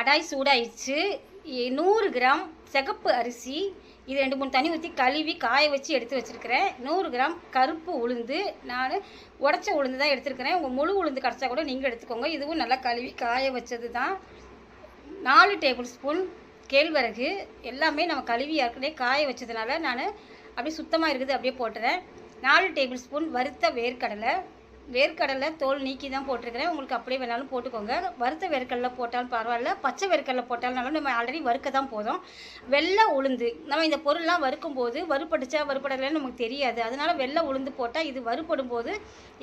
கடாய் சூடாயிடுச்சு. 100 கிராம் சிகப்பு அரிசி, இது 2-3 தண்ணி ஊற்றி கழுவி காய வச்சு எடுத்து வச்சுருக்கிறேன். 100 கிராம் கருப்பு உளுந்து, நான் உடச்ச உளுந்து தான் எடுத்துருக்கிறேன். உங்கள் முழு உளுந்து கிடச்சா கூட நீங்கள் எடுத்துக்கோங்க. இதுவும் நல்லா கழுவி காய வச்சது தான். 4 டேபிள் ஸ்பூன் கேழ்வரகு, எல்லாமே நம்ம கழுவி ஏற்கனவே காய வச்சதுனால நான் அப்படியே சுத்தமாக இருக்குது அப்படியே போட்டுறேன். 4 டேபிள் ஸ்பூன் வறுத்த வேர்க்கடலை தோல் நீக்கி தான் போட்டிருக்கிறேன். உங்களுக்கு அப்படியே வேணாலும் போட்டுக்கோங்க. வறுத்த வேர்க்கடலை போட்டாலும் பரவாயில்ல, பச்சை வேர்க்கடலை போட்டாலும் நம்ம ஆல்ரெடி வறுக்க தான் போதும். வெள்ளை உளுந்து, நம்ம இந்த பொருள்லாம் வறுக்கும்போது வறுபட்டுச்சா வறுபடலைன்னு நமக்கு தெரியாது. அதனால் வெள்ளை உளுந்து போட்டால் இது வறுபடும் போது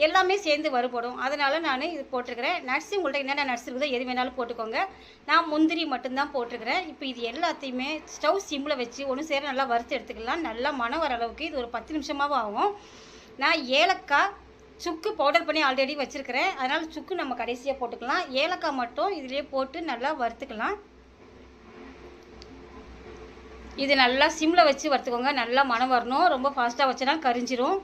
எல்லாமே சேர்ந்து வறுபடும். அதனால் நான் இது போட்டிருக்கிறேன். நட்ஸ் உங்கள்கிட்ட என்னென்ன நட்ஸ் இருக்குதோ எது வேணாலும் போட்டுக்கோங்க. நான் முந்திரி மட்டும்தான் போட்டிருக்கிறேன். இப்போ இது எல்லாத்தையுமே ஸ்டவ் சிம்மில் வச்சு ஒன்று சேர நல்லா வறுத்து எடுத்துக்கலாம். நல்லா மணம் வர அளவுக்கு இது ஒரு 10 நிமிஷமாகவும் ஆகும். நான் ஏலக்காய் சுக்கு பவுடர் பண்ணி ஆல்ரெடி வச்சுருக்கிறேன். அதனால் சுக்கு நம்ம கடைசியாக போட்டுக்கலாம். ஏலக்காய் மட்டும் இதிலே போட்டு நல்லா வறுத்துக்கலாம். இது நல்லா சிம்மில் வச்சு வறுத்துக்கோங்க. நல்லா மணம் வரணும். ரொம்ப ஃபாஸ்ட்டாக வச்சனா கரிஞ்சிரும்.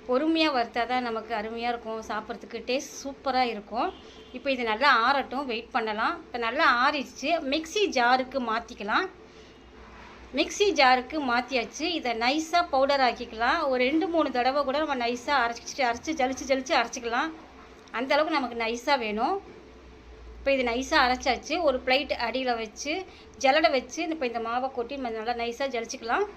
பொறுமையாக வறுத்தா தான் நமக்கு அருமையாக இருக்கும், சாப்பிட்றதுக்கு டேஸ்ட் சூப்பராக இருக்கும். இப்போ இது நல்லா ஆறட்டும், வெயிட் பண்ணலாம். இப்போ நல்லா ஆறிடுச்சு. மிக்ஸி ஜாருக்கு மாற்றிக்கலாம். மிக்ஸி ஜாருக்கு மாற்றியாச்சு. இதை நைஸாக பவுடர் ஆக்கிக்கலாம். ஒரு 2-3 தடவை கூட நம்ம நைஸாக அரைச்சி ஜலிச்சு அரைச்சிக்கலாம். அந்தளவுக்கு நமக்கு நைஸாக வேணும். இப்போ இது நைஸாக அரைச்சாச்சு. ஒரு பிளேட் அடியில் வச்சு ஜல்லடை வச்சு இப்போ இந்த மாவை கொட்டி நம்ம நல்லா நைஸாக ஜலிச்சிக்கலாம்.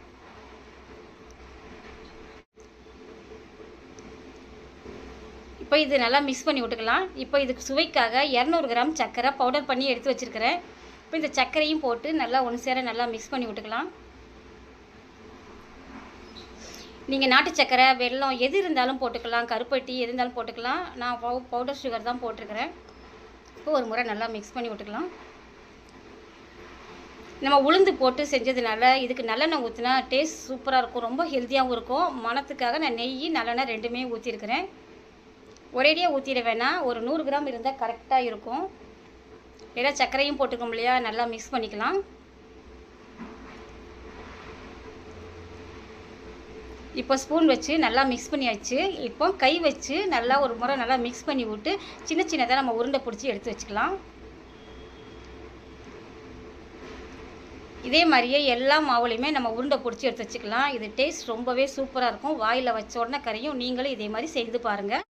இப்போ இது நல்லா மிக்ஸ் பண்ணி விட்டுக்கலாம். இப்போ இதுக்கு சுவைக்காக 200 கிராம் சர்க்கரை பவுடர் பண்ணி எடுத்து வச்சுருக்கிறேன். இப்போ இந்த சர்க்கரையும் போட்டு நல்லா ஒன்று சேர நல்லா மிக்ஸ் பண்ணி விட்டுக்கலாம். நீங்கள் நாட்டு சர்க்கரை, வெல்லம் எது இருந்தாலும் போட்டுக்கலாம், கருப்பட்டி எது இருந்தாலும் போட்டுக்கலாம். நான் பவுடர் சுகர் தான் போட்டிருக்கிறேன். இப்போ ஒரு முறை நல்லா மிக்ஸ் பண்ணி விட்டுக்கலாம். நம்ம உளுந்து போட்டு செஞ்சதுனால இதுக்கு நல்லெண்ணெய் ஊற்றினா டேஸ்ட் சூப்பராக இருக்கும், ரொம்ப ஹெல்த்தியாகவும் இருக்கும். மணத்துக்காக நான் நெய் நல்லெண்ணெய் ரெண்டுமே ஊற்றிருக்கிறேன். ஒரேடியாக ஊற்றிட வேணாம், ஒரு 100 கிராம் இருந்தால் கரெக்டாக இருக்கும். ஏன்னா சர்க்கரையும் போட்டுக்கோம் இல்லையா, நல்லா மிக்ஸ் பண்ணிக்கலாம். இப்போ ஸ்பூன் வச்சு நல்லா மிக்ஸ் பண்ணியாச்சு. இப்போ கை வச்சு நல்லா ஒரு முறை நல்லா மிக்ஸ் பண்ணி விட்டு சின்னதாக நம்ம உருண்டை பிடிச்சி எடுத்து வச்சுக்கலாம். இதே மாதிரியே எல்லா மாவுலையுமே நம்ம உருண்டை பிடிச்சி எடுத்து வச்சுக்கலாம். இது டேஸ்ட் ரொம்பவே சூப்பராக இருக்கும். வாயில் வச்ச உடனே கரையும். நீங்களும் இதே மாதிரி செய்து பாருங்கள்.